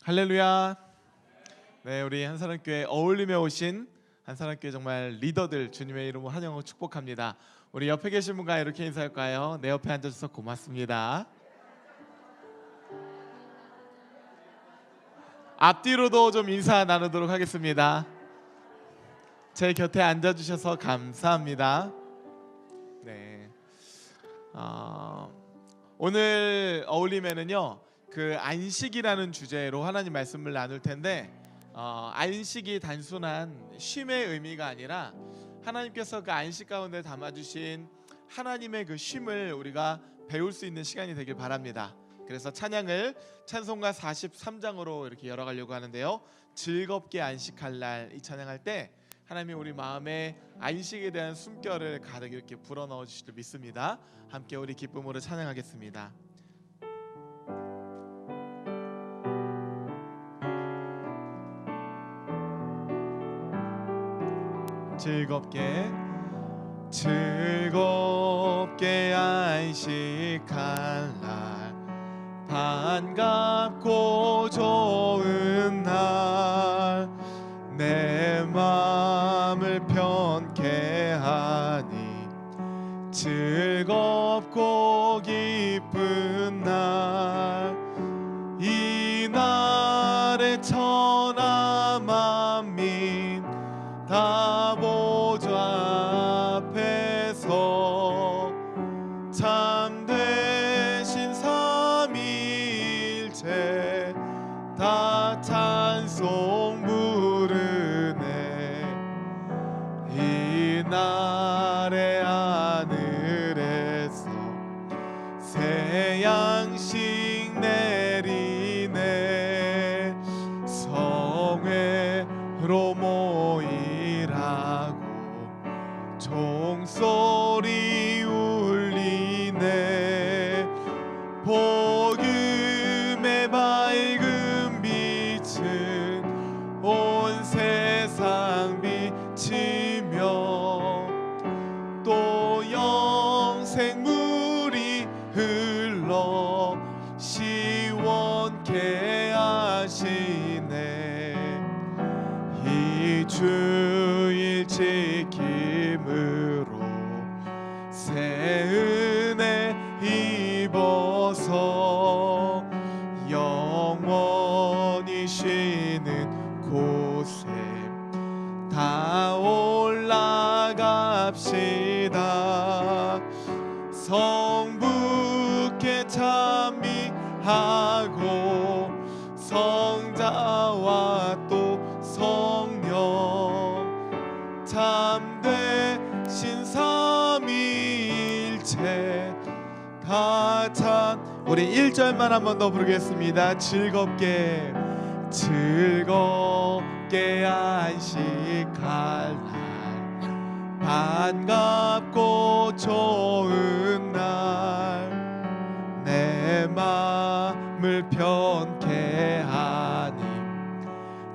할렐루야. 네, 우리 한사람교회 어울림에 오신 한사람교회 정말 리더들 주님의 이름으로 환영하고 축복합니다. 우리 옆에 계신 분과 이렇게 인사할까요? 내 옆에 앉아주셔서 고맙습니다. 앞뒤로도 좀 인사 나누도록 하겠습니다. 제 곁에 앉아주셔서 감사합니다. 네, 오늘 어울림에는요, 그 안식이라는 주제로 하나님 말씀을 나눌 텐데, 안식이 단순한 쉼의 의미가 아니라 하나님께서 그 안식 가운데 담아주신 하나님의 그 쉼을 우리가 배울 수 있는 시간이 되길 바랍니다. 그래서 찬양을 찬송가 43장으로 이렇게 열어가려고 하는데요, 즐겁게 안식할 날, 이 찬양할 때 하나님이 우리 마음에 안식에 대한 숨결을 가득 이렇게 불어넣어 주실 줄 믿습니다. 함께 우리 기쁨으로 찬양하겠습니다. 즐겁게 안식할 날, 반갑고 좋은 날, 내 마음을 편케 하니 즐겁고 기쁜 날, 이 날에 천하 만민 다 보좌 앞에서 참되신 삼위일체 다 찬송 부르네. 이 날에 하늘에서 새 양식 내리네. 성회로 모이라고 종소리 울리네. 복음의 밝은 빛은 온 세상 비치며, 또 영생물이 흘러 시원케 하시네. 이 주일 지킴으로 새 은혜 입어서 영원히 쉬는 곳에 다 올라갑시다. 성부께 찬미하고 성자와 또 성령 참되신 삼위일체 다 찬. 우리 1절만 한 번 더 부르겠습니다. 즐겁게 안식할 날, 반갑고 좋은 날, 내 마음을 편케 하니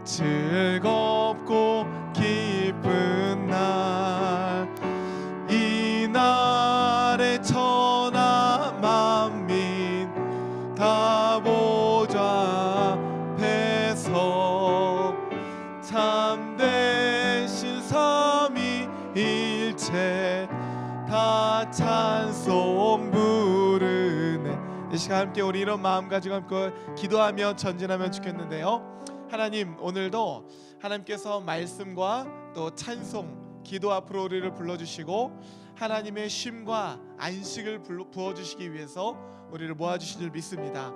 즐겁고 기쁜 날, 이 날에 천하 만민 다 보좌 앞에서 참되신 삼위일체 다 찬송 부르네. 이 시간 함께 우리 이런 마음 가지고 함께 기도하며 전진하면 좋겠는데요, 하나님, 오늘도 하나님께서 말씀과 또 찬송, 기도 앞으로 우리를 불러주시고 하나님의 쉼과 안식을 부어주시기 위해서 우리를 모아주신 줄 믿습니다.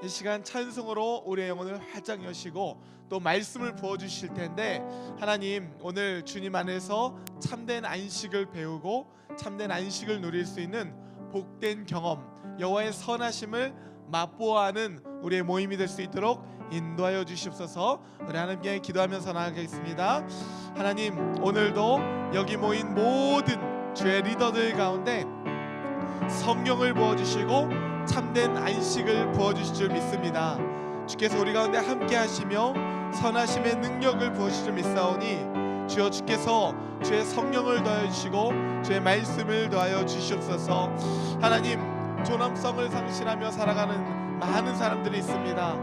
이 시간 찬송으로 우리의 영혼을 활짝 여시고 또 말씀을 부어주실 텐데, 하나님, 오늘 주님 안에서 참된 안식을 배우고 참된 안식을 누릴 수 있는 복된 경험, 여호와의 선하심을 맛보아하는 우리의 모임이 될 수 있도록 인도하여 주시옵소서. 우리 하나님께 기도하면서 나아가겠습니다. 하나님, 오늘도 여기 모인 모든 주의 리더들 가운데 성령을 부어주시고 참된 안식을 부어주실 줄 믿습니다. 주께서 우리 가운데 함께 하시며 선하심의 능력을 부어주실 줄 믿사오니, 주여, 주께서 주의 성령을 더하여 주시고 주의 말씀을 더하여 주시옵소서. 하나님, 존엄성을 상실하며 살아가는 많은 사람들이 있습니다.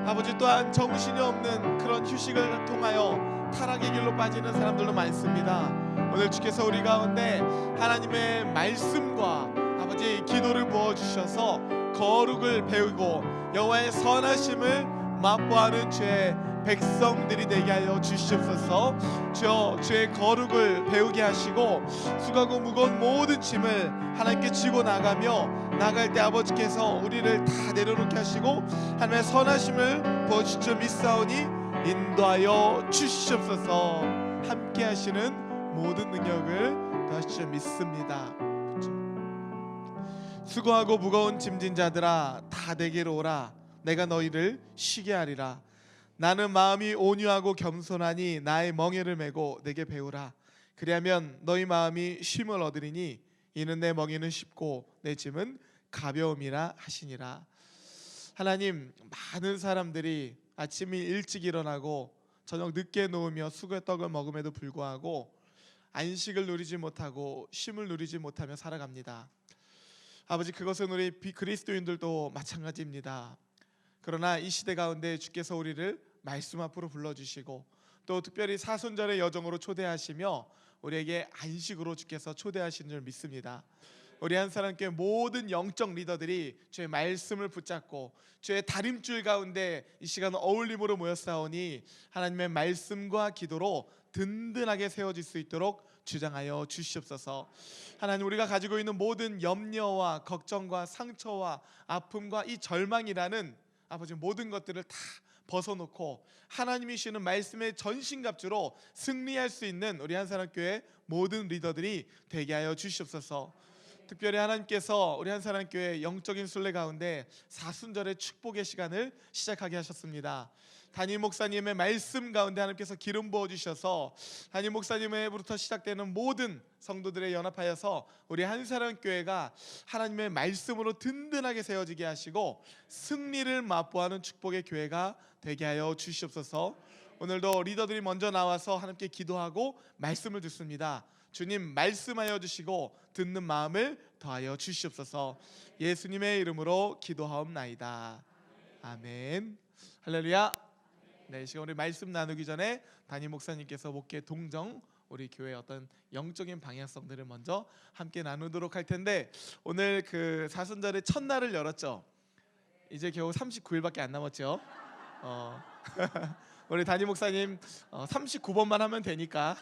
아버지 또한 정신이 없는 그런 휴식을 통하여 타락의 길로 빠지는 사람들도 많습니다. 오늘 주께서 우리 가운데 하나님의 말씀과 아버지 기도를 부어주셔서 거룩을 배우고 여호와의 선하심을 맛보아하는 주의 백성들이 되게 하여 주시옵소서. 주여, 주의 거룩을 배우게 하시고 수고하고 무거운 모든 짐을 하나님께 지고 나갈 때 아버지께서 우리를 다 내려놓게 하시고 하나님의 선하심을 부어주실 줄 믿사오니 인도하여 주시옵소서. 함께 하시는 모든 능력을 더하실 줄 믿습니다. 수고하고 무거운 짐진 자들아 다 내게로 오라. 내가 너희를 쉬게 하리라. 나는 마음이 온유하고 겸손하니 나의 멍에를 메고 내게 배우라. 그리하면 너희 마음이 쉼을 얻으리니 이는 내 멍에는 쉽고 내 짐은 가벼움이라 하시니라. 하나님, 많은 사람들이 아침이 일찍 일어나고 저녁 늦게 누우며 수고의 떡을 먹음에도 불구하고 안식을 누리지 못하고 쉼을 누리지 못하며 살아갑니다. 아버지, 그것은 우리 그리스도인들도 마찬가지입니다. 그러나 이 시대 가운데 주께서 우리를 말씀 앞으로 불러주시고 또 특별히 사순절의 여정으로 초대하시며 우리에게 안식으로 주께서 초대하신 줄 믿습니다. 우리 한 사람께 모든 영적 리더들이 주의 말씀을 붙잡고 주의 다림줄 가운데 이 시간 어울림으로 모였사오니 하나님의 말씀과 기도로 든든하게 세워질 수 있도록 주장하여 주시옵소서. 하나님, 우리가 가지고 있는 모든 염려와 걱정과 상처와 아픔과 이 절망이라는 아버지 모든 것들을 다 벗어놓고 하나님이 주시는 말씀의 전신갑주로 승리할 수 있는 우리 한사람교회 모든 리더들이 되게 하여 주시옵소서. 특별히 하나님께서 우리 한사람교회 영적인 순례 가운데 사순절의 축복의 시간을 시작하게 하셨습니다. 담임 목사님의 말씀 가운데 하나님께서 기름 부어주셔서 담임 목사님으로부터 시작되는 모든 성도들의 연합하여서 우리 한사람교회가 하나님의 말씀으로 든든하게 세워지게 하시고 승리를 맛보아하는 축복의 교회가 되게 하여 주시옵소서. 오늘도 리더들이 먼저 나와서 하나님께 기도하고 말씀을 듣습니다. 주님, 말씀하여 주시고 듣는 마음을 더하여 주시옵소서. 예수님의 이름으로 기도하옵나이다. 아멘. 할렐루야. 네, 이 시간 우리 말씀 나누기 전에 담임 목사님께서 목회 동정 우리 교회의 어떤 영적인 방향성들을 먼저 함께 나누도록 할 텐데, 오늘 그 사순절의 첫날을 열었죠. 이제 겨우 39일밖에 안 남았죠. 우리 담임 목사님 39번만 하면 되니까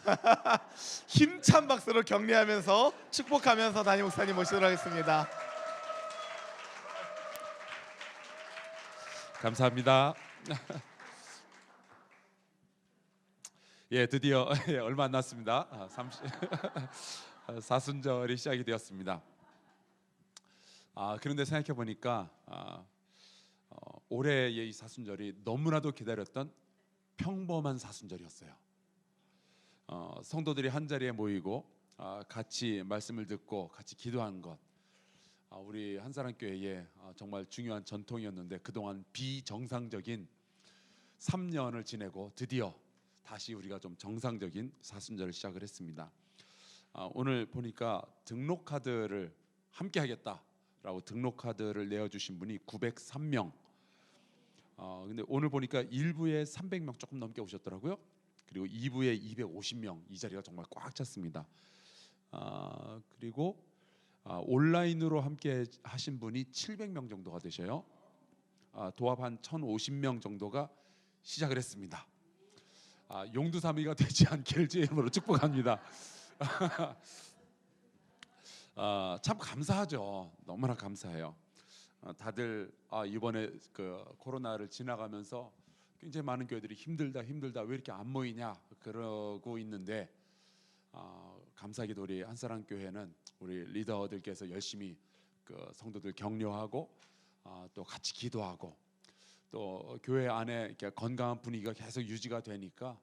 힘찬 박수로 격려하면서 축복하면서 담임 목사님 모시도록 하겠습니다. 감사합니다. 예, 드디어 얼마 안 남았습니다. 30사순절이 시작이 되었습니다. 그런데 생각해 보니까 올해의 이 사순절이 너무나도 기다렸던 평범한 사순절이었어요. 성도들이 한 자리에 모이고 같이 말씀을 듣고 같이 기도하는 것, 우리 한사람교회의 정말 중요한 전통이었는데 그동안 비정상적인 3년을 지내고 드디어 다시 우리가 좀 정상적인 사순절을 시작을 했습니다. 오늘 보니까 등록카드를 함께 하겠다라고 등록카드를 내어주신 분이 903명. 근데 오늘 보니까 1부에 300명 조금 넘게 오셨더라고요. 그리고 2부에 250명, 이 자리가 정말 꽉 찼습니다. 그리고 온라인으로 함께 하신 분이 700명 정도가 되셔요. 도합 한 1,050명 정도가 시작을 했습니다. 용두사미가 되지 않기를 주의 이름으로 축복합니다. 참 감사하죠. 너무나 감사해요. 다들 이번에 그 코로나를 지나가면서 굉장히 많은 교회들이 힘들다 왜 이렇게 안 모이냐 그러고 있는데, 감사하게도 우리 한사람교회는 우리 리더들께서 열심히 그 성도들 격려하고 또 같이 기도하고 또 교회 안에 이렇게 건강한 분위기가 계속 유지가 되니까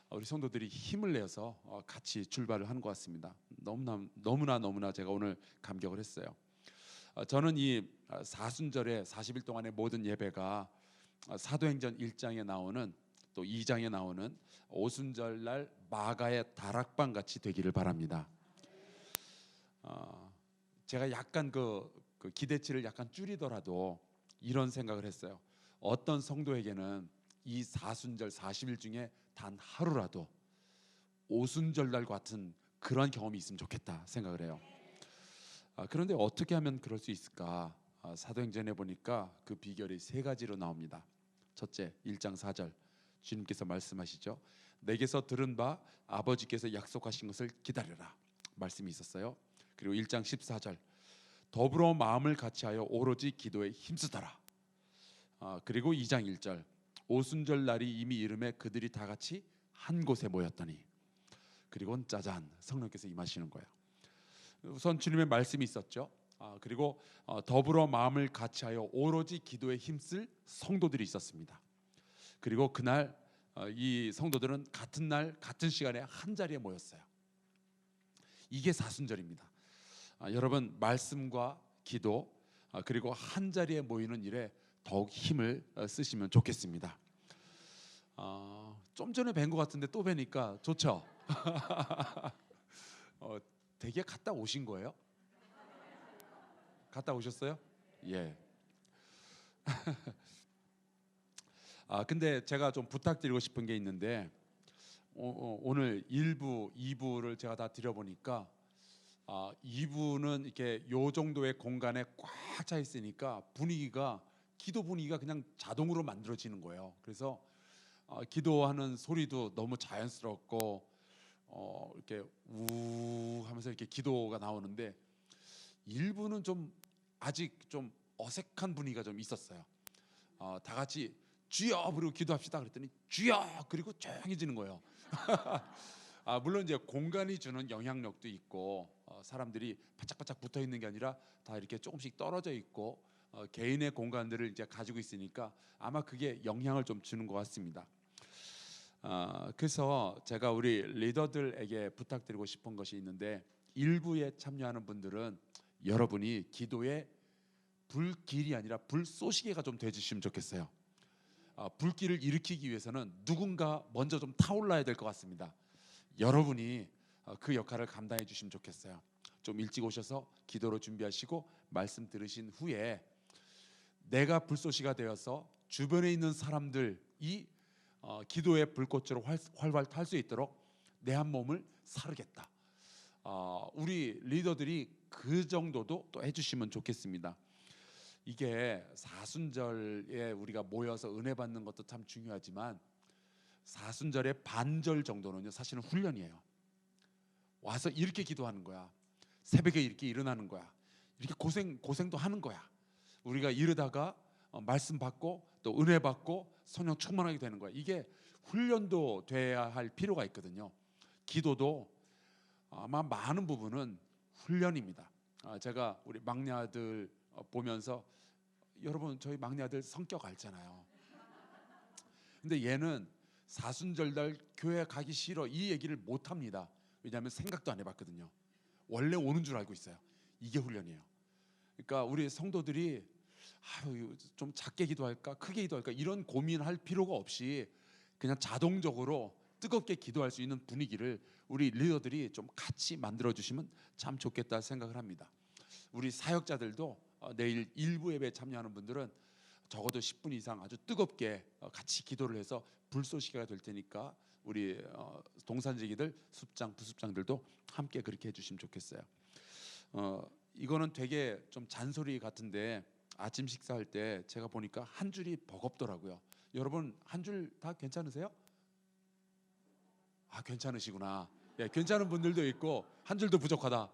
우리 성도들이 힘을 내서 같이 출발을 하는 것 같습니다. 너무나 제가 오늘 감격을 했어요. 저는 이 사순절에 40일 동안의 모든 예배가 사도행전 1장에 나오는 또 2장에 나오는 오순절날 마가의 다락방 같이 되기를 바랍니다. 제가 약간 그 기대치를 약간 줄이더라도 이런 생각을 했어요. 어떤 성도에게는 이 사순절 40일 중에 단 하루라도 오순절날 같은 그런 경험이 있으면 좋겠다 생각을 해요. 그런데 어떻게 하면 그럴 수 있을까? 사도행전에 보니까 그 비결이 세 가지로 나옵니다. 첫째, 1장 4절 주님께서 말씀하시죠. 내게서 들은 바 아버지께서 약속하신 것을 기다려라 말씀이 있었어요. 그리고 1장 14절 더불어 마음을 같이하여 오로지 기도에 힘쓰더라. 그리고 2장 1절 오순절 날이 이미 이름에 그들이 다 같이 한 곳에 모였더니, 그리고 짜잔 성령께서 임하시는 거예요. 우선 주님의 말씀이 있었죠. 그리고 더불어 마음을 같이하여 오로지 기도에 힘쓸 성도들이 있었습니다. 그리고 그날 이 성도들은 같은 날 같은 시간에 한 자리에 모였어요. 이게 사순절입니다. 여러분 말씀과 기도 그리고 한 자리에 모이는 일에 더욱 힘을 쓰시면 좋겠습니다. 좀 전에 뵌 것 같은데 또 뵈니까 좋죠. 되게 갔다 오신 거예요? 갔다 오셨어요? 예. 근데 제가 좀 부탁드리고 싶은 게 있는데 오늘 1부, 2부를 제가 다 드려보니까 2부는 이렇게 요 정도의 공간에 꽉 차 있으니까 분위기가 기도 분위기가 그냥 자동으로 만들어지는 거예요. 그래서 기도하는 소리도 너무 자연스럽고 이렇게 우 하면서 이렇게 기도가 나오는데 1부는 좀 아직 좀 어색한 분위기가 좀 있었어요. 다 같이 주여 그리고 기도합시다 그랬더니 주여 그리고 조용해지는 거예요. 물론 이제 공간이 주는 영향력도 있고 사람들이 바짝바짝 붙어 있는 게 아니라 다 이렇게 조금씩 떨어져 있고 개인의 공간들을 이제 가지고 있으니까 아마 그게 영향을 좀 주는 것 같습니다. 그래서 제가 우리 리더들에게 부탁드리고 싶은 것이 있는데, 일부에 참여하는 분들은 여러분이 기도의 불길이 아니라 불쏘시개가 좀 되주시면 좋겠어요. 불길을 일으키기 위해서는 누군가 먼저 좀 타올라야 될 것 같습니다. 여러분이 그 역할을 감당해 주시면 좋겠어요. 좀 일찍 오셔서 기도로 준비하시고 말씀 들으신 후에 내가 불쏘시가 되어서 주변에 있는 사람들이 기도의 불꽃으로 활활 탈 수 있도록 내 한 몸을 사르겠다. 우리 리더들이 그 정도도 또 해주시면 좋겠습니다. 이게 사순절에 우리가 모여서 은혜 받는 것도 참 중요하지만 사순절의 반절 정도는요 사실은 훈련이에요. 와서 이렇게 기도하는 거야. 새벽에 이렇게 일어나는 거야. 이렇게 고생도 하는 거야. 우리가 이러다가 말씀 받고 또 은혜 받고 성령 충만하게 되는 거야. 이게 훈련도 돼야 할 필요가 있거든요. 기도도 아마 많은 부분은 훈련입니다. 제가 우리 막내 아들 보면서 여러분 저희 막내 아들 성격 알잖아요. 근데 얘는 사순절 날 교회 가기 싫어 이 얘기를 못 합니다. 왜냐하면 생각도 안 해봤거든요. 원래 오는 줄 알고 있어요. 이게 훈련이에요. 그러니까 우리 성도들이 좀 작게 기도할까 크게 기도할까 이런 고민할 필요가 없이 그냥 자동적으로 뜨겁게 기도할 수 있는 분위기를 우리 리더들이 좀 같이 만들어 주시면 참 좋겠다 생각을 합니다. 우리 사역자들도 내일 일부 예배에 참여하는 분들은 적어도 10분 이상 아주 뜨겁게 같이 기도를 해서 불쏘시개가 될 테니까 우리 동산지기들 숲장 부숲장들도 함께 그렇게 해주시면 좋겠어요. 이거는 되게 좀 잔소리 같은데 아침 식사할 때 제가 보니까 한 줄이 버겁더라고요. 여러분 한 줄 다 괜찮으세요? 괜찮으시구나. 예, 괜찮은 분들도 있고 한 줄도 부족하다.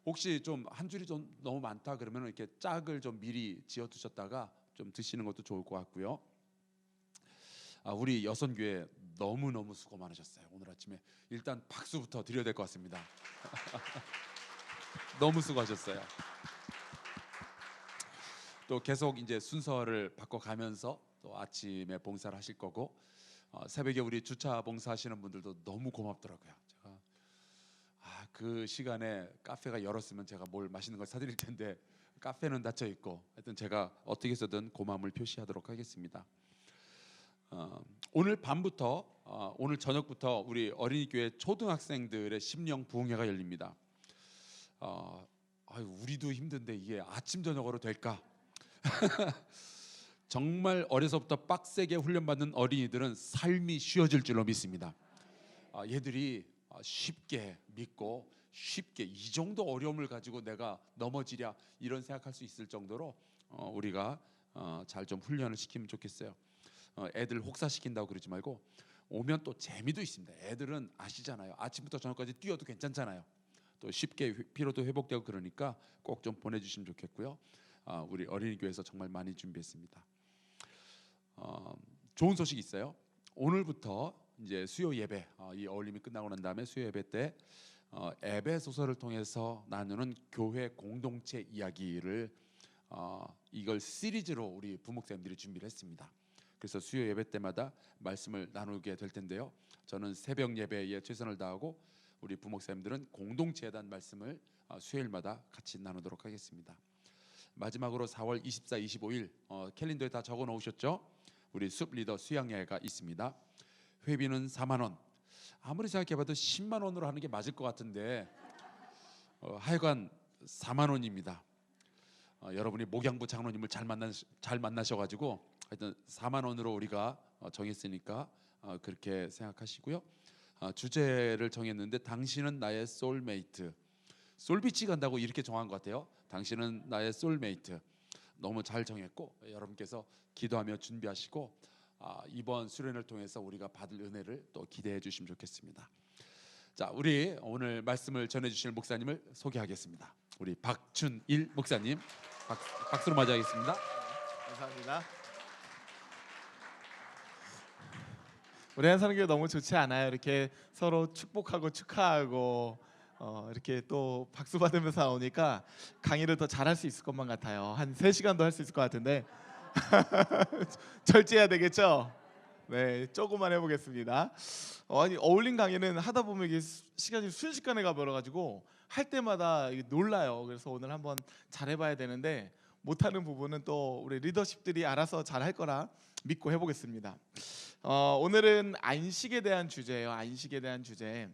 혹시 좀 한 줄이 좀 너무 많다 그러면 이렇게 짝을 좀 미리 지어 두셨다가 좀 드시는 것도 좋을 것 같고요. 우리 여선교회 너무 수고 많으셨어요. 오늘 아침에 일단 박수부터 드려야 될 것 같습니다. 너무 수고하셨어요. 또 계속 이제 순서를 바꿔가면서 또 아침에 봉사를 하실 거고 새벽에 우리 주차 봉사하시는 분들도 너무 고맙더라고요. 제가 그 시간에 카페가 열었으면 제가 뭘 맛있는 걸 사드릴 텐데 카페는 닫혀 있고 하여튼 제가 어떻게 해서든 고마움을 표시하도록 하겠습니다. 오늘 밤부터 오늘 저녁부터 우리 어린이교회 초등학생들의 심령 부흥회가 열립니다. 우리도 힘든데 이게 아침 저녁으로 될까? 정말 어려서부터 빡세게 훈련받는 어린이들은 삶이 쉬워질 줄로 믿습니다. 얘들이 쉽게 믿고 쉽게 이 정도 어려움을 가지고 내가 넘어지랴 이런 생각할 수 있을 정도로 우리가 잘 좀 훈련을 시키면 좋겠어요. 애들 혹사시킨다고 그러지 말고 오면 또 재미도 있습니다. 애들은 아시잖아요. 아침부터 저녁까지 뛰어도 괜찮잖아요. 또 쉽게 피로도 회복되고 그러니까 꼭 좀 보내주시면 좋겠고요. 우리 어린이 교회에서 정말 많이 준비했습니다. 좋은 소식이 있어요. 오늘부터 이제 수요 예배, 이 어울림이 끝나고 난 다음에 수요 예배 때 에베소서를 통해서 나누는 교회 공동체 이야기를 이걸 시리즈로 우리 부목사님들이 준비를 했습니다. 그래서 수요 예배 때마다 말씀을 나누게 될 텐데요. 저는 새벽 예배에 최선을 다하고 우리 부목사님들은 공동체에 대한 말씀을 수요일마다 같이 나누도록 하겠습니다. 마지막으로 4월 24, 25일 캘린더에 다 적어 놓으셨죠? 우리 숲 리더 수양예가 있습니다. 회비는 4만 원. 아무리 생각해봐도 10만 원으로 하는 게 맞을 것 같은데 하여간 4만 원입니다. 여러분이 목양부 장로님을 잘 만나셔가지고 하여튼 4만 원으로 우리가 정했으니까 그렇게 생각하시고요. 주제를 정했는데 당신은 나의 소울메이트. 솔비치 간다고 이렇게 정한 것 같아요. 당신은 나의 소울메이트. 너무 잘 정했고 여러분께서 기도하며 준비하시고 이번 수련을 통해서 우리가 받을 은혜를 또 기대해 주시면 좋겠습니다. 자, 우리 오늘 말씀을 전해 주실 목사님을 소개하겠습니다. 우리 박춘일 목사님 박수로 맞이하겠습니다. 감사합니다. 우리 한산교회 너무 좋지 않아요? 이렇게 서로 축복하고 축하하고 이렇게 또 박수 받으면서 나오니까 강의를 더 잘할 수 있을 것만 같아요. 한 3시간도 할 수 있을 것 같은데 절제해야 되겠죠? 네, 조금만 해보겠습니다. 아니 어울림 강의는 하다 보면 이게 시간이 순식간에 가버려가지고 할 때마다 놀라요. 그래서 오늘 한번 잘해봐야 되는데 못하는 부분은 또 우리 리더십들이 알아서 잘할 거라 믿고 해보겠습니다. 오늘은 안식에 대한 주제예요. 안식에 대한 주제.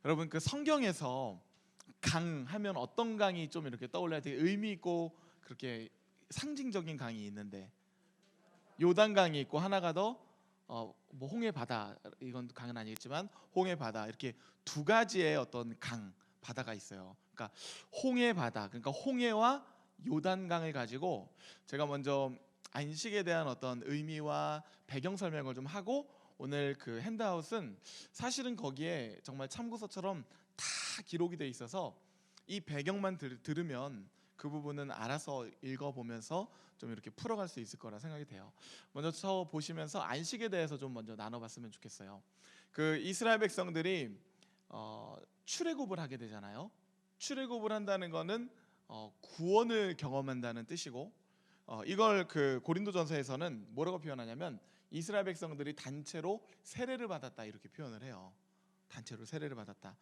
여러분 그 성경에서 강 하면 어떤 강이 좀 이렇게 떠올라야 되게 의미 있고 그렇게 상징적인 강이 있는데 요단강이 있고 하나가 더 뭐 홍해 바다, 이건 강은 아니겠지만 홍해 바다, 이렇게 두 가지의 어떤 강 바다가 있어요. 그러니까 홍해 바다, 그러니까 홍해와 요단강을 가지고 제가 먼저 안식에 대한 어떤 의미와 배경 설명을 좀 하고 오늘 그 핸드아웃은 사실은 거기에 정말 참고서처럼 다 기록이 돼 있어서 이 배경만 들으면 그 부분은 알아서 읽어보면서 좀 이렇게 풀어갈 수 있을 거라 생각이 돼요. 먼저 저 보시면서 안식에 대해서 좀 먼저 나눠봤으면 좋겠어요. 그 이스라엘 백성들이 출애굽을 하게 되잖아요. 출애굽을 한다는 거는 구원을 경험한다는 뜻이고 이걸 그 고린도전서에서는 뭐라고 표현하냐면 이스라엘 백성들이 단체로 세례를 받았다 이렇게 표현을 해요. 단체로 세례를 받았다.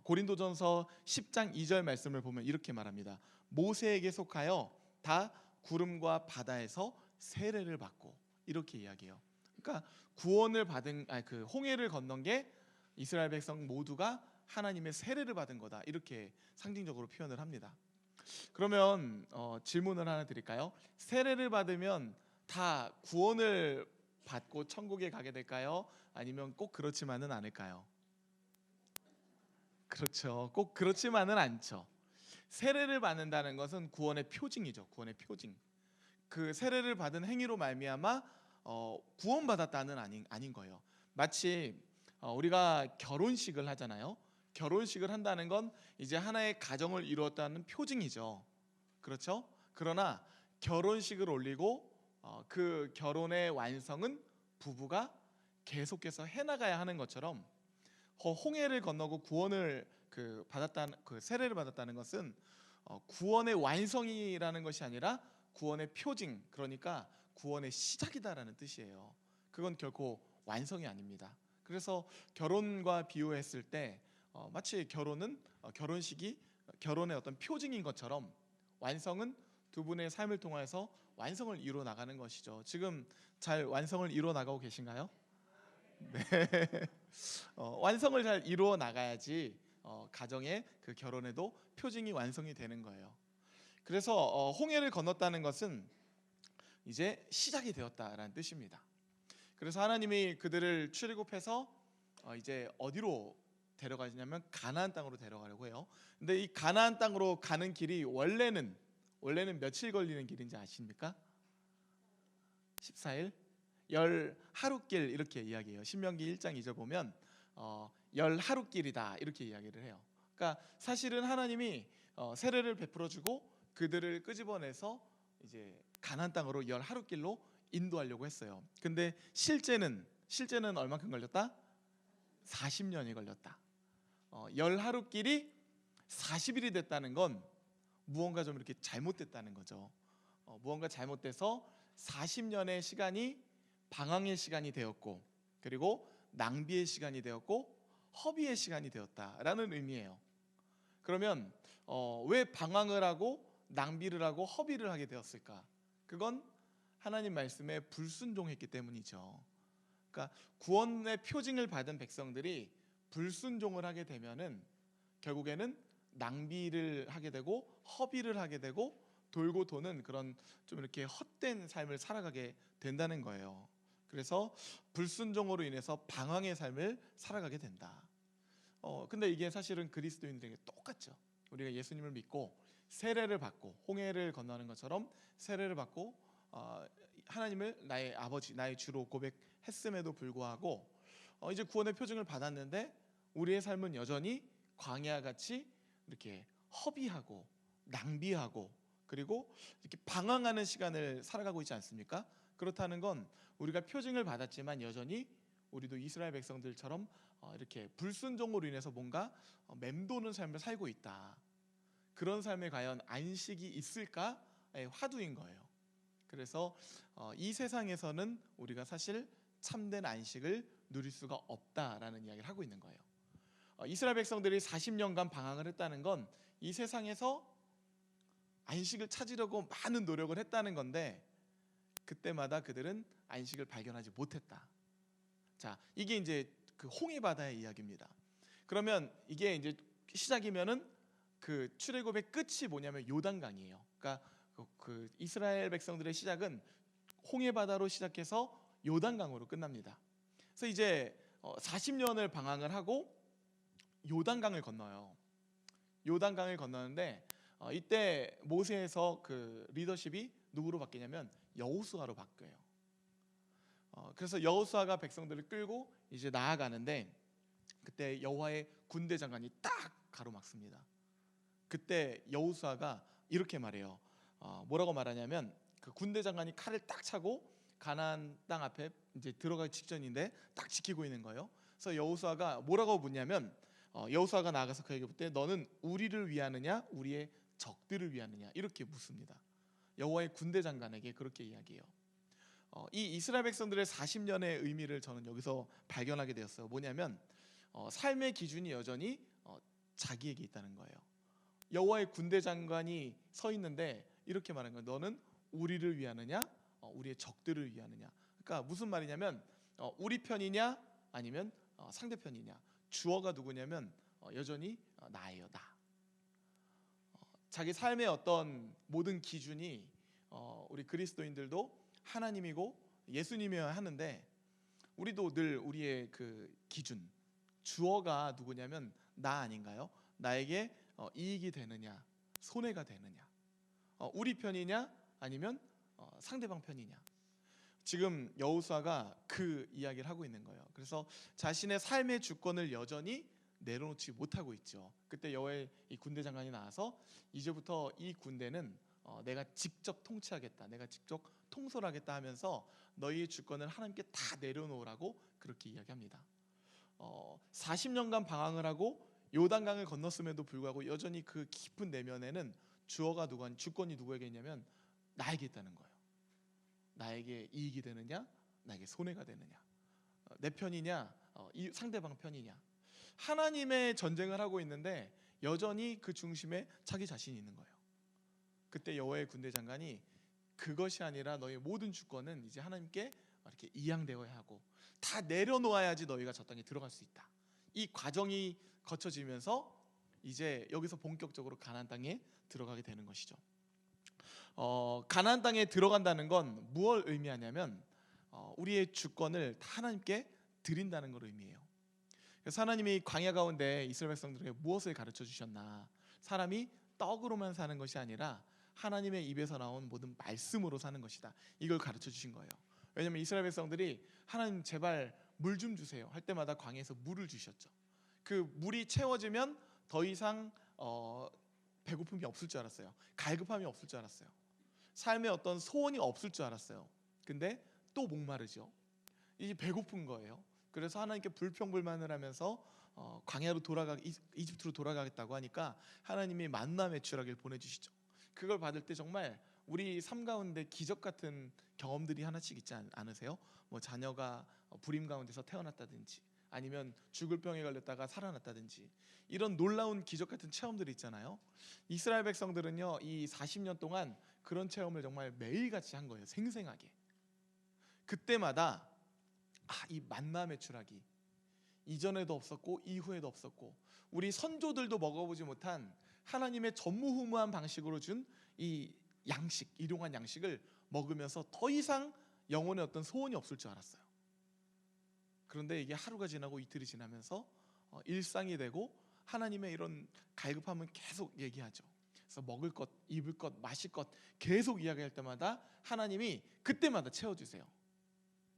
고린도전서 10장 2절 말씀을 보면 이렇게 말합니다. 모세에게 속하여 다 구름과 바다에서 세례를 받고 이렇게 이야기해요. 그러니까 구원을 받은 그 홍해를 건넌 게 이스라엘 백성 모두가 하나님의 세례를 받은 거다 이렇게 상징적으로 표현을 합니다. 그러면 질문을 하나 드릴까요? 세례를 받으면 다 구원을 받고 천국에 가게 될까요? 아니면 꼭 그렇지만은 않을까요? 그렇죠. 꼭 그렇지만은 않죠. 세례를 받는다는 것은 구원의 표징이죠. 구원의 표징. 그 세례를 받은 행위로 말미암아 구원받았다는 아닌 거예요. 마치 우리가 결혼식을 하잖아요. 결혼식을 한다는 건 이제 하나의 가정을 이루었다는 표징이죠. 그렇죠? 그러나 결혼식을 올리고 그 결혼의 완성은 부부가 계속해서 해나가야 하는 것처럼 홍해를 건너고 구원을 그 세례를 받았다는 것은 구원의 완성이라는 것이 아니라 구원의 표징, 그러니까 구원의 시작이다라는 뜻이에요. 그건 결코 완성이 아닙니다. 그래서 결혼과 비유했을 때 마치 결혼은 결혼식이 결혼의 어떤 표징인 것처럼 완성은 두 분의 삶을 통해서 완성을 이루어 나가는 것이죠. 지금 잘 완성을 이루어 나가고 계신가요? 네. 완성을 잘 이루어 나가야지 가정의 그 결혼에도 표징이 완성이 되는 거예요. 그래서 홍해를 건넜다는 것은 이제 시작이 되었다라는 뜻입니다. 그래서 하나님이 그들을 출애굽해서 이제 어디로 데려가시냐면 가나안 땅으로 데려가려고 해요. 근데 이 가나안 땅으로 가는 길이 원래는 며칠 걸리는 길인지 아십니까? 14일? 열 하루길 이렇게 이야기해요. 신명기 1장 2절 보면 열 하루길이다 이렇게 이야기를 해요. 그러니까 사실은 하나님이 세례를 베풀어 주고 그들을 끄집어내서 이제 가나안 땅으로 열 하루길로 인도하려고 했어요. 근데 실제는 얼마큼 걸렸다? 40년이 걸렸다. 열 하루길이 40일이 됐다는 건 무언가 좀 이렇게 잘못됐다는 거죠. 무언가 잘못돼서 40년의 시간이 방황의 시간이 되었고, 그리고 낭비의 시간이 되었고, 허비의 시간이 되었다라는 의미예요. 그러면 왜 방황을 하고 낭비를 하고 허비를 하게 되었을까? 그건 하나님 말씀에 불순종했기 때문이죠. 그러니까 구원의 표징을 받은 백성들이 불순종을 하게 되면은 결국에는 낭비를 하게 되고 허비를 하게 되고 돌고 도는 그런 좀 이렇게 헛된 삶을 살아가게 된다는 거예요. 그래서 불순종으로 인해서 방황의 삶을 살아가게 된다. 근데 이게 사실은 그리스도인들에게 똑같죠. 우리가 예수님을 믿고 세례를 받고 홍해를 건너는 것처럼 세례를 받고 하나님을 나의 아버지, 나의 주로 고백했음에도 불구하고 이제 구원의 표징을 받았는데 우리의 삶은 여전히 광야 같이 이렇게 허비하고 낭비하고 그리고 이렇게 방황하는 시간을 살아가고 있지 않습니까? 그렇다는 건 우리가 표징을 받았지만 여전히 우리도 이스라엘 백성들처럼 이렇게 불순종으로 인해서 뭔가 맴도는 삶을 살고 있다. 그런 삶에 과연 안식이 있을까의 화두인 거예요. 그래서 이 세상에서는 우리가 사실 참된 안식을 누릴 수가 없다라는 이야기를 하고 있는 거예요. 이스라엘 백성들이 40년간 방황을 했다는 건 이 세상에서 안식을 찾으려고 많은 노력을 했다는 건데 그때마다 그들은 안식을 발견하지 못했다. 자, 이게 이제 그 홍해 바다의 이야기입니다. 그러면 이게 이제 시작이면은 그 출애굽의 끝이 뭐냐면 요단강이에요. 그러니까 그 이스라엘 백성들의 시작은 홍해 바다로 시작해서 요단강으로 끝납니다. 그래서 이제 40년을 방황을 하고 요단강을 건너요. 요단강을 건너는데 이때 모세에서 그 리더십이 누구로 바뀌냐면 여호수아로 바뀌어요. 그래서 여호수아가 백성들을 끌고 이제 나아가는데 그때 여호와의 군대 장관이 딱 가로막습니다. 그때 여호수아가 이렇게 말해요. 뭐라고 말하냐면 그 군대 장관이 칼을 딱 차고 가나안 땅 앞에 이제 들어가기 직전인데 딱 지키고 있는 거예요. 그래서 여호수아가 뭐라고 묻냐면 여호수아가 나가서 그에게 묻되 너는 우리를 위하느냐 우리의 적들을 위하느냐 이렇게 묻습니다. 여호와의 군대 장관에게 그렇게 이야기해요. 이 이스라엘 백성들의 40년의 의미를 저는 여기서 발견하게 되었어요. 뭐냐면 삶의 기준이 여전히 자기에게 있다는 거예요. 여호와의 군대 장관이 서 있는데 이렇게 말하는 거예요. 너는 우리를 위하느냐 우리의 적들을 위하느냐. 그러니까 무슨 말이냐면 우리 편이냐 아니면 상대편이냐. 주어가 누구냐면 여전히 나예요. 나. 자기 삶의 어떤 모든 기준이 우리 그리스도인들도 하나님이고 예수님이어야 하는데 우리도 늘 우리의 그 기준 주어가 누구냐면 나 아닌가요? 나에게 이익이 되느냐 손해가 되느냐 우리 편이냐 아니면 상대방 편이냐. 지금 여호수아가 그 이야기를 하고 있는 거예요. 그래서 자신의 삶의 주권을 여전히 내려놓지 못하고 있죠. 그때 여호와의 이 군대 장관이 나와서 이제부터 이 군대는 내가 직접 통치하겠다, 내가 직접 통솔하겠다 하면서 너희의 주권을 하나님께 다 내려놓으라고 그렇게 이야기합니다. 40년간 방황을 하고 요단강을 건넜음에도 불구하고 여전히 그 깊은 내면에는 주권이 누구에게 있냐면 나에게 있다는 거예요. 나에게 이익이 되느냐, 나에게 손해가 되느냐, 내 편이냐, 상대방 편이냐. 하나님의 전쟁을 하고 있는데 여전히 그 중심에 자기 자신이 있는 거예요. 그때 여호와의 군대 장관이 그것이 아니라 너희 모든 주권은 이제 하나님께 이렇게 이양되어야 하고 다 내려놓아야지 너희가 저 땅에 들어갈 수 있다. 이 과정이 거쳐지면서 이제 여기서 본격적으로 가나안 땅에 들어가게 되는 것이죠. 가나안 땅에 들어간다는 건 무엇을 의미하냐면 우리의 주권을 다 하나님께 드린다는 걸 의미해요. 그래서 하나님이 광야 가운데 이스라엘 백성들에게 무엇을 가르쳐 주셨나? 사람이 떡으로만 사는 것이 아니라 하나님의 입에서 나온 모든 말씀으로 사는 것이다. 이걸 가르쳐 주신 거예요. 왜냐하면 이스라엘 백성들이 하나님 제발 물 좀 주세요 할 때마다 광야에서 물을 주셨죠. 그 물이 채워지면 더 이상 배고픔이 없을 줄 알았어요. 갈급함이 없을 줄 알았어요. 삶에 어떤 소원이 없을 줄 알았어요. 근데 또 목마르죠. 이제 배고픈 거예요. 그래서 하나님께 불평불만을 하면서 광야로 이집트로 돌아가겠다고 하니까 하나님이 만나 메추라기를 보내주시죠. 그걸 받을 때 정말 우리 삶 가운데 기적 같은 경험들이 하나씩 있지 않으세요? 뭐 자녀가 불임 가운데서 태어났다든지, 아니면 죽을 병에 걸렸다가 살아났다든지, 이런 놀라운 기적 같은 체험들이 있잖아요. 이스라엘 백성들은요, 이 40년 동안 그런 체험을 정말 매일같이 한 거예요. 생생하게. 그때마다 이 만나 메추라기 이전에도 없었고 이후에도 없었고 우리 선조들도 먹어보지 못한 하나님의 전무후무한 방식으로 준 이 양식, 일용한 양식을 먹으면서 더 이상 영혼의 어떤 소원이 없을 줄 알았어요. 그런데 이게 하루가 지나고 이틀이 지나면서 일상이 되고 하나님의 이런 갈급함은 계속 얘기하죠. 그래서 먹을 것, 입을 것, 마실 것 계속 이야기할 때마다 하나님이 그때마다 채워주세요.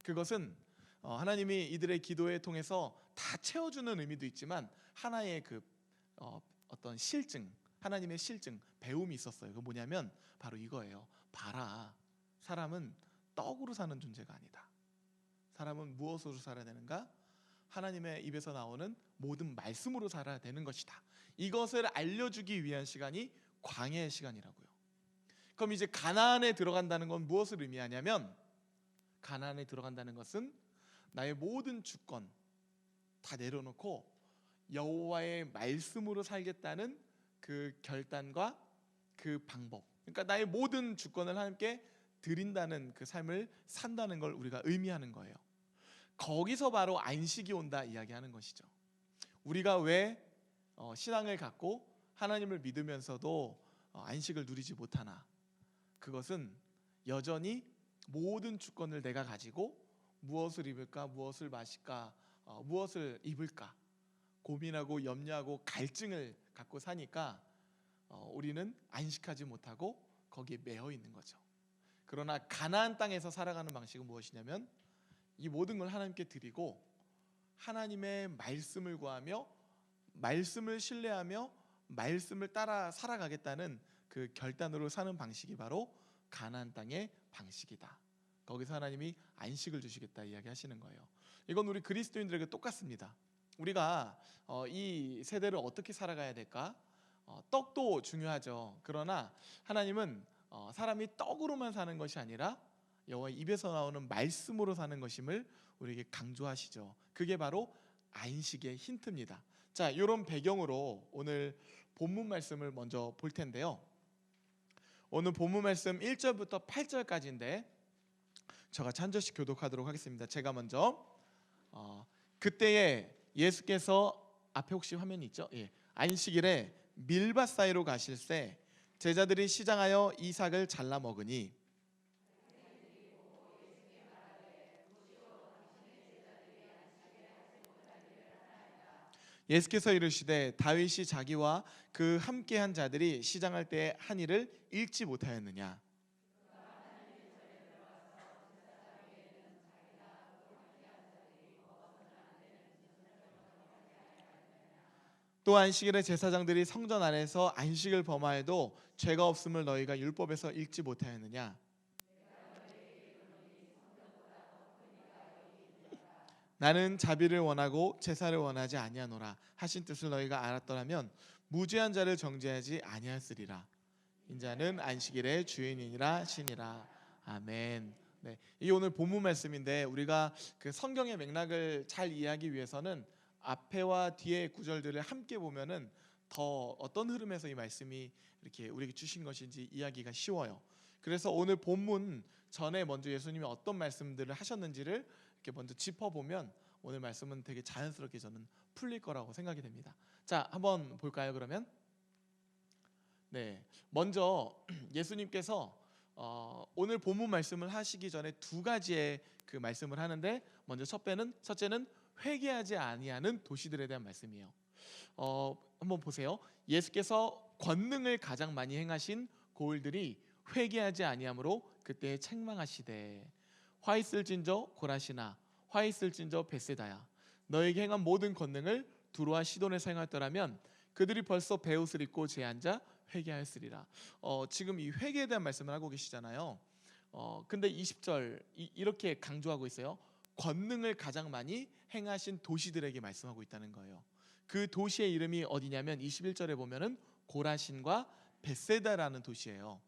그것은 하나님이 이들의 기도에 통해서 다 채워주는 의미도 있지만 하나의 어떤 실증, 하나님의 실증, 배움이 있었어요. 그 뭐냐면 바로 이거예요. 봐라, 사람은 떡으로 사는 존재가 아니다. 사람은 무엇으로 살아야 되는가? 하나님의 입에서 나오는 모든 말씀으로 살아야 되는 것이다. 이것을 알려주기 위한 시간이 광야의 시간이라고요. 그럼 이제 가나안에 들어간다는 건 무엇을 의미하냐면, 가나안에 들어간다는 것은 나의 모든 주권 다 내려놓고 여호와의 말씀으로 살겠다는 그 결단과 그 방법, 그러니까 나의 모든 주권을 하나님께 드린다는 그 삶을 산다는 걸 우리가 의미하는 거예요. 거기서 바로 안식이 온다 이야기하는 것이죠. 우리가 왜 신앙을 갖고 하나님을 믿으면서도 안식을 누리지 못하나? 그것은 여전히 모든 주권을 내가 가지고 무엇을 입을까, 무엇을 마실까, 무엇을 입을까 고민하고 염려하고 갈증을 갖고 사니까 우리는 안식하지 못하고 거기에 매여 있는 거죠. 그러나 가나안 땅에서 살아가는 방식은 무엇이냐면, 이 모든 걸 하나님께 드리고 하나님의 말씀을 구하며 말씀을 신뢰하며 말씀을 따라 살아가겠다는 그 결단으로 사는 방식이 바로 가나안 땅의 방식이다. 거기서 하나님이 안식을 주시겠다 이야기하시는 거예요. 이건 우리 그리스도인들에게 똑같습니다. 우리가 이 세대를 어떻게 살아가야 될까? 떡도 중요하죠. 그러나 하나님은 사람이 떡으로만 사는 것이 아니라 여호와의 입에서 나오는 말씀으로 사는 것임을 우리에게 강조하시죠. 그게 바로 안식의 힌트입니다. 자, 이런 배경으로 오늘 본문 말씀을 먼저 볼 텐데요. 오늘 본문 말씀 1절부터 8절까지인데 제가 한 절씩 교독하도록 하겠습니다. 제가 먼저 그때에 예수께서, 앞에 혹시 화면이 있죠? 예. 안식일에 밀밭 사이로 가실새 제자들이 시장하여 이삭을 잘라 먹으니 예수께서 이르시되 다윗이 자기와 그 함께한 자들이 시장할 때 한 일을 읽지 못하였느냐? 또 안식일에 제사장들이 성전 안에서 안식을 범하여도 죄가 없음을 너희가 율법에서 읽지 못하였느냐? 나는 자비를 원하고 제사를 원하지 아니하노라 하신 뜻을 너희가 알았더라면 무죄한 자를 정죄하지 아니하였으리라. 인자는 안식일의 주인이니라 하시니라. 아멘. 네, 이게 오늘 본문 말씀인데 우리가 그 성경의 맥락을 잘 이해하기 위해서는 앞에와 뒤의 구절들을 함께 보면은 더 어떤 흐름에서 이 말씀이 이렇게 우리에게 주신 것인지 이해하기가 쉬워요. 그래서 오늘 본문 전에 먼저 예수님이 어떤 말씀들을 하셨는지를 이렇게 먼저 짚어보면 오늘 말씀은 되게 자연스럽게 저는 풀릴 거라고 생각이 됩니다. 자, 한번 볼까요? 그러면 먼저 예수님께서 오늘 본문 말씀을 하시기 전에 두 가지의 그 말씀을 하는데, 먼저 첫째는 회개하지 아니하는 도시들에 대한 말씀이에요. 한번 보세요. 예수께서 권능을 가장 많이 행하신 고을들이 회개하지 아니함으로 그때 책망하시되, 화 있을진저 고라시나 화 있을진저 벳세다야, 너에게 행한 모든 권능을 두로와 시돈에서 행하였더라면 그들이 벌써 베옷을 입고 제앉아 회개하였으리라. 지금 이 회개에 대한 말씀을 하고 계시잖아요. 근데 20절 이렇게 강조하고 있어요. 권능을 가장 많이 행하신 도시들에게 말씀하고 있다는 거예요. 그 도시의 이름이 어디냐면 21절에 보면은 고라신과 벳세다라는 도시예요.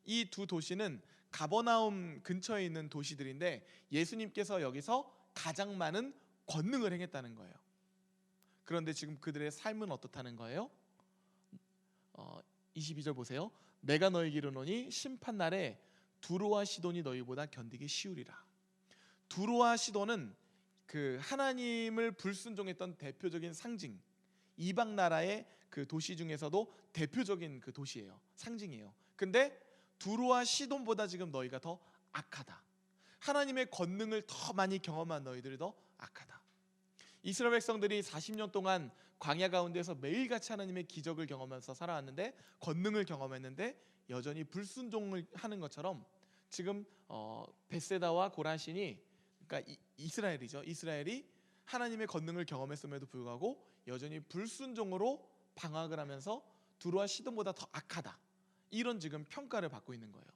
이 두 도시는 가버나움 근처에 있는 도시들인데, 예수님께서 여기서 가장 많은 권능을 행했다는 거예요. 그런데 지금 그들의 삶은 어떻다는 거예요? 22절 보세요. 내가 너에게 이르노니 심판날에 두로와 시돈이 너희보다 견디기 쉬우리라. 두로와 시돈은 그 하나님을 불순종했던 대표적인 상징, 이방 나라의 그 도시 중에서도 대표적인 그 도시예요. 상징이에요. 근데 두로와 시돈보다 지금 너희가 더 악하다. 하나님의 권능을 더 많이 경험한 너희들이 더 악하다. 이스라엘 백성들이 40년 동안 광야 가운데서 매일같이 하나님의 기적을 경험하면서 살아왔는데, 권능을 경험했는데 여전히 불순종을 하는 것처럼 지금 벳세다와 고라신이, 그러니까 이스라엘이죠. 이스라엘이 하나님의 권능을 경험했음에도 불구하고 여전히 불순종으로 방황을 하면서 두로와 시돈보다 더 악하다, 이런 지금 평가를 받고 있는 거예요.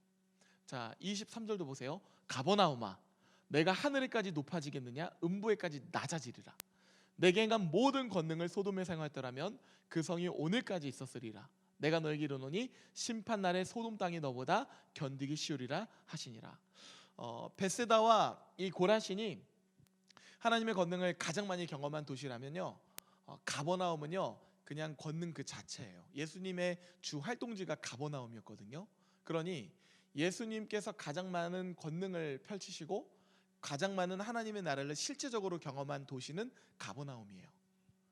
자, 23절도 보세요. 가버나움아, 내가 하늘에까지 높아지겠느냐? 음부에까지 낮아지리라. 내게 행한 모든 권능을 소돔에 사용하였더라면 그 성이 오늘까지 있었으리라. 내가 너에게 이르노니 심판날에 소돔 땅이 너보다 견디기 쉬우리라 하시니라. 벳세다와 이 고라신이 하나님의 권능을 가장 많이 경험한 도시라면요, 가버나움은요 그냥 권능 그 자체예요. 예수님의 주 활동지가 가버나움이었거든요. 그러니 예수님께서 가장 많은 권능을 펼치시고 가장 많은 하나님의 나라를 실제적으로 경험한 도시는 가버나움이에요.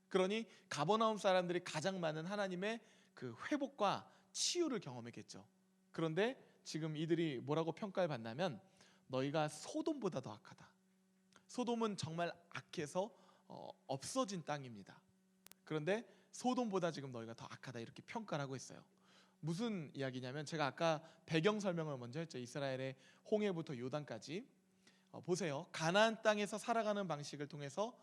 그러니 가버나움 사람들이 가장 많은 하나님의 그 회복과 치유를 경험했겠죠. 그런데 지금 이들이 뭐라고 평가를 받냐면, 너희가 소돔보다 더 악하다. 소돔은 정말 악해서 없어진 땅입니다. 그런데 소돔보다 지금 너희가 더 악하다, 이렇게 평가를 하고 있어요. 무슨 이야기냐면, 제가 아까 배경 설명을 먼저 했죠. 이스라엘의 홍해부터 요단까지. 보세요. 가나안 땅에서 살아가는 방식을 통해서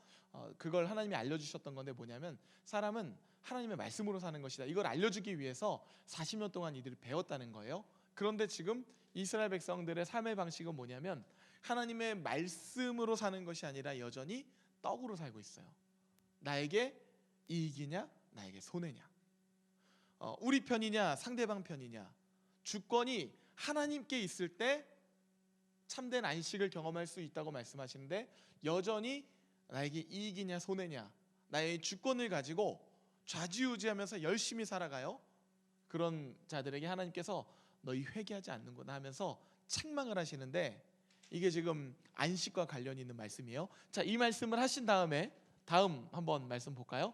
그걸 하나님이 알려주셨던 건데, 뭐냐면 사람은 하나님의 말씀으로 사는 것이다, 이걸 알려주기 위해서 40년 동안 이들이 배웠다는 거예요. 그런데 지금 이스라엘 백성들의 삶의 방식은 뭐냐면, 하나님의 말씀으로 사는 것이 아니라 여전히 떡으로 살고 있어요. 나에게 이익이냐 나에게 손해냐, 우리 편이냐 상대방 편이냐. 주권이 하나님께 있을 때 참된 안식을 경험할 수 있다고 말씀하시는데, 여전히 나에게 이익이냐 손해냐, 나의 주권을 가지고 좌지우지하면서 열심히 살아가요. 그런 자들에게 하나님께서 너희 회개하지 않는구나 하면서 책망을 하시는데, 이게 지금 안식과 관련이 있는 말씀이에요. 자, 이 말씀을 하신 다음에 다음 한번 말씀 볼까요?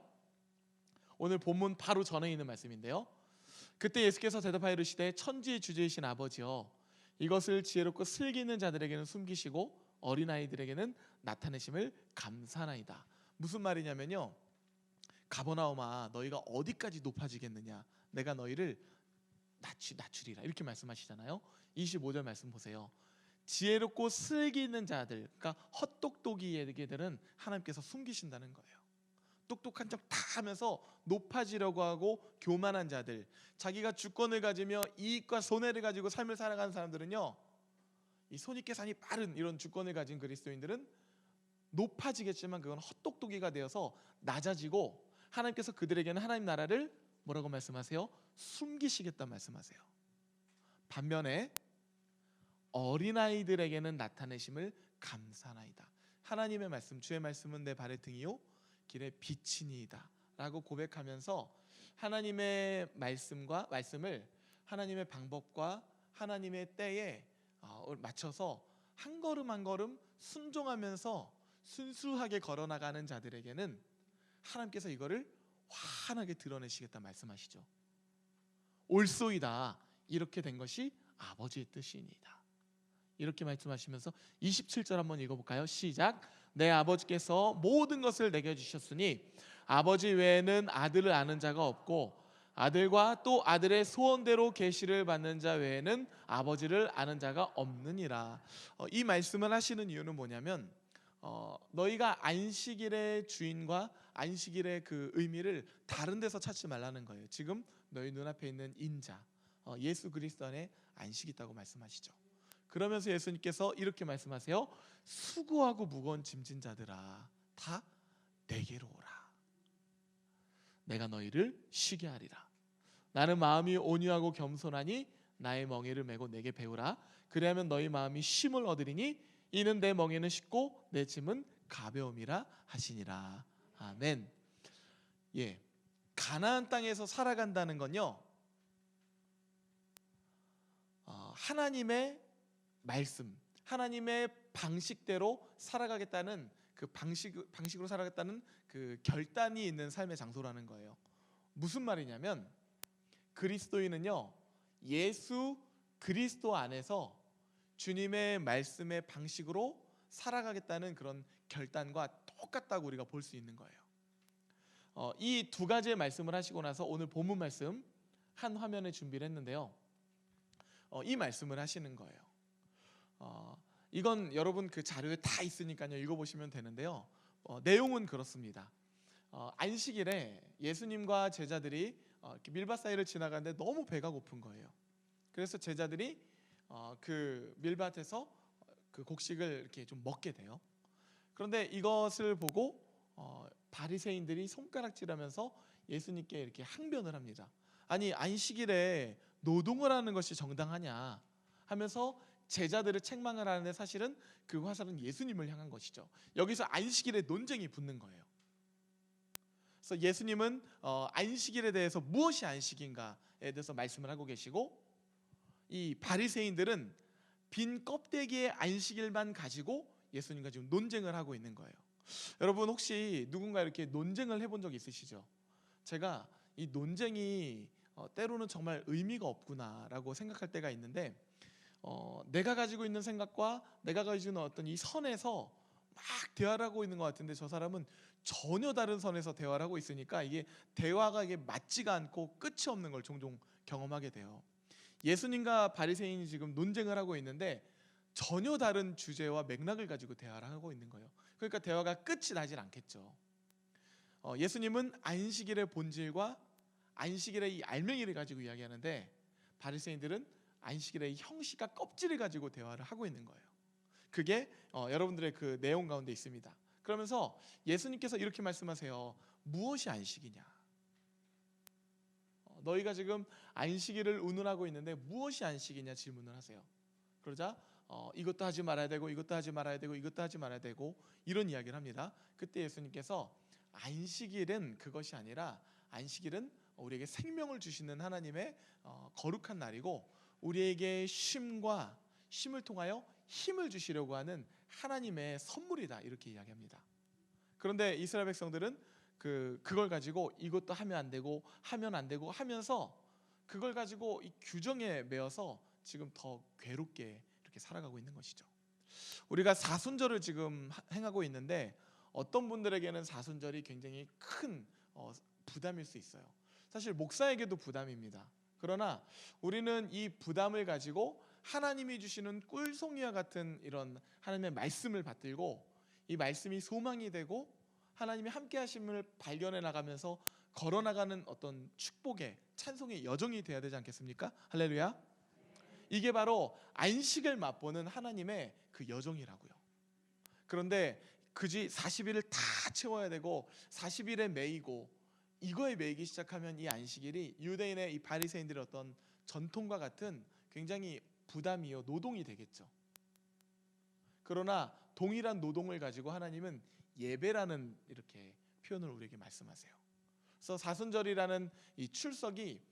오늘 본문 바로 전에 있는 말씀인데요. 그때 예수께서 대답하여 이르시되, 천지의 주제이신 아버지여, 이것을 지혜롭고 슬기 있는 자들에게는 숨기시고 어린아이들에게는 나타내심을 감사하나이다. 무슨 말이냐면요, 가버나움아, 너희가 어디까지 높아지겠느냐, 내가 너희를 낮추리라, 이렇게 말씀하시잖아요. 25절 말씀 보세요. 지혜롭고 슬기 있는 자들, 그러니까 헛똑똑이들은 하나님께서 숨기신다는 거예요. 똑똑한 척 다 하면서 높아지려고 하고 교만한 자들, 자기가 주권을 가지며 이익과 손해를 가지고 삶을 살아가는 사람들은요, 이 손익계산이 빠른 이런 주권을 가진 그리스도인들은 높아지겠지만 그건 헛똑똑이가 되어서 낮아지고, 하나님께서 그들에게는 하나님 나라를 뭐라고 말씀하세요? 숨기시겠다 말씀하세요. 반면에 어린아이들에게는 나타내심을 감사하나이다. 하나님의 말씀, 주의 말씀은 내 발의 등이요 길의 빛이니이다 라고 고백하면서, 하나님의 말씀을 하나님의 방법과 하나님의 때에 맞춰서 한 걸음 한 걸음 순종하면서 순수하게 걸어나가는 자들에게는 하나님께서 이거를 환하게 드러내시겠다 말씀하시죠. 올소이다, 이렇게 된 것이 아버지의 뜻이니이다. 이렇게 말씀하시면서 27절 한번 읽어볼까요? 시작. 내 아버지께서 모든 것을 내게 주셨으니 아버지 외에는 아들을 아는 자가 없고 아들과 또 아들의 소원대로 계시를 받는 자 외에는 아버지를 아는 자가 없느니라. 이 말씀을 하시는 이유는 뭐냐면 너희가 안식일의 주인과 안식일의 그 의미를 다른 데서 찾지 말라는 거예요. 지금 너희 눈앞에 있는 인자 예수 그리스도 안에 안식이 있다고 말씀하시죠. 그러면서 예수님께서 이렇게 말씀하세요. 수고하고 무거운 짐진 자들아 다 내게로 오라. 내가 너희를 쉬게 하리라. 나는 마음이 온유하고 겸손하니 나의 멍에를 메고 내게 배우라. 그리하면 너희 마음이 쉼을 얻으리니 이는 내 멍에는 쉽고 내 짐은 가벼움이라 하시니라. 아멘. 예, 가나안 땅에서 살아간다는 건요, 하나님의 말씀, 하나님의 방식대로 살아가겠다는 그 방식으로 살아가겠다는 그 결단이 있는 삶의 장소라는 거예요. 무슨 말이냐면 그리스도인은요, 예수 그리스도 안에서 주님의 말씀의 방식으로 살아가겠다는 그런 결단과 똑같다고 우리가 볼 수 있는 거예요. 이 두 가지의 말씀을 하시고 나서 오늘 본문 말씀 한 화면에 준비를 했는데요. 이 말씀을 하시는 거예요. 이건 여러분 그 자료에 다 있으니까요, 읽어보시면 되는데요. 내용은 그렇습니다. 안식일에 예수님과 제자들이 이렇게 밀밭 사이를 지나가는데 너무 배가 고픈 거예요. 그래서 제자들이 그 밀밭에서 그 곡식을 이렇게 좀 먹게 돼요. 그런데 이것을 보고 바리새인들이 손가락질하면서 예수님께 이렇게 항변을 합니다. 아니, 안식일에 노동을 하는 것이 정당하냐 하면서 제자들을 책망을 하는데 사실은 그 화살은 예수님을 향한 것이죠. 여기서 안식일에 논쟁이 붙는 거예요. 그래서 예수님은 안식일에 대해서 무엇이 안식인가에 대해서 말씀을 하고 계시고, 이 바리새인들은 빈 껍데기의 안식일만 가지고 예수님과 지금 논쟁을 하고 있는 거예요. 여러분 혹시 누군가 이렇게 논쟁을 해본 적 있으시죠? 제가 이 논쟁이 때로는 정말 의미가 없구나라고 생각할 때가 있는데, 내가 가지고 있는 생각과 내가 가지고 있는 어떤 이 선에서 막 대화를 하고 있는 것 같은데 저 사람은 전혀 다른 선에서 대화를 하고 있으니까 이게 대화가 이게 맞지가 않고 끝이 없는 걸 종종 경험하게 돼요. 예수님과 바리새인이 지금 논쟁을 하고 있는데 전혀 다른 주제와 맥락을 가지고 대화를 하고 있는 거예요. 그러니까 대화가 끝이 나질 않겠죠. 예수님은 안식일의 본질과 안식일의 이 알맹이를 가지고 이야기하는데 바리새인들은 안식일의 형식과 껍질을 가지고 대화를 하고 있는 거예요. 그게 여러분들의 그 내용 가운데 있습니다. 그러면서 예수님께서 이렇게 말씀하세요. 무엇이 안식이냐? 너희가 지금 안식일을 운운하고 있는데 무엇이 안식이냐 질문을 하세요. 그러자 이것도 하지 말아야 되고 이것도 하지 말아야 되고 이것도 하지 말아야 되고 이런 이야기를 합니다. 그때 예수님께서 안식일은 그것이 아니라 안식일은 우리에게 생명을 주시는 하나님의 거룩한 날이고 우리에게 쉼을 통하여 힘을 주시려고 하는 하나님의 선물이다, 이렇게 이야기합니다. 그런데 이스라엘 백성들은 그걸 가지고 이것도 하면 안 되고 하면 안 되고 하면서 그걸 가지고 이 규정에 매여서 지금 더 괴롭게 이렇게 살아가고 있는 것이죠. 우리가 사순절을 지금 행하고 있는데 어떤 분들에게는 사순절이 굉장히 큰 부담일 수 있어요. 사실 목사에게도 부담입니다. 그러나 우리는 이 부담을 가지고 하나님이 주시는 꿀송이와 같은 이런 하나님의 말씀을 받들고 이 말씀이 소망이 되고 하나님이 함께 하심을 발견해 나가면서 걸어나가는 어떤 축복의 찬송의 여정이 돼야 되지 않겠습니까? 할렐루야. 이게 바로 안식을 맛보는 하나님의 그 여정이라고요. 그런데 그지 40일을 다 채워야 되고 40일에 매이고 이거에 매이기 시작하면 이 안식일이 유대인의 이 바리새인들의 어떤 전통과 같은 굉장히 부담이요 노동이 되겠죠. 그러나 동일한 노동을 가지고 하나님은 예배라는 이렇게 표현을 우리에게 말씀하세요. 그래서 사순절이라는 이 출석이